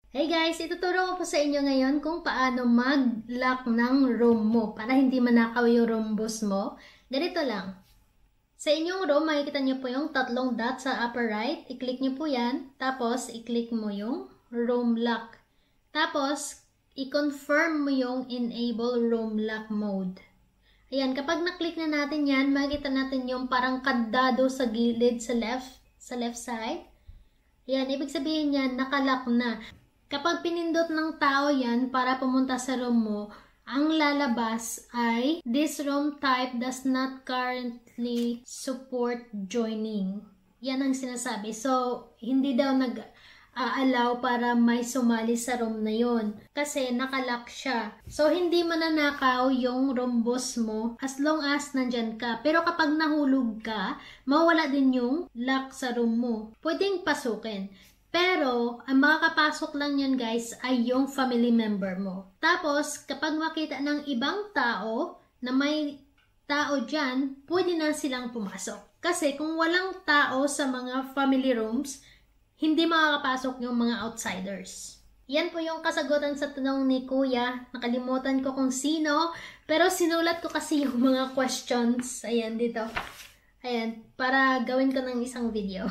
Hey guys, ituturo ko po sa inyo ngayon kung paano mag-lock ng room mo para hindi manakaw yung room boss mo. Ganito lang. Sa inyong room, makikita nyo po yung tatlong dot sa upper right. I-click nyo po yan. Tapos, i-click mo yung room lock. Tapos, i-confirm mo yung enable room lock mode. Ayan, kapag na-click na natin yan, makikita natin yung parang kandado sa gilid sa left side. Ayan, ibig sabihin yan, nakalock na. Kapag pinindot ng tao yan para pumunta sa room mo, ang lalabas ay this room type does not currently support joining. Yan ang sinasabi. So, hindi daw nag-allow para may sumali sa room na yon kasi nakalock siya. So, hindi mananakaw yung room boss mo as long as nandyan ka. Pero kapag nahulog ka, mawala din yung lock sa room mo. Pwedeng pasukin. Pero, ang makakapasok lang yan guys ay yung family member mo. Tapos, kapag makita ng ibang tao na may tao dyan, pwede na silang pumasok. Kasi kung walang tao sa mga family rooms, hindi makakapasok yung mga outsiders. Yan po yung kasagutan sa tanong ni Kuya. Nakalimutan ko kung sino, pero sinulat ko kasi yung mga questions. Ayan, dito. Ayan, para gawin ko ng isang video.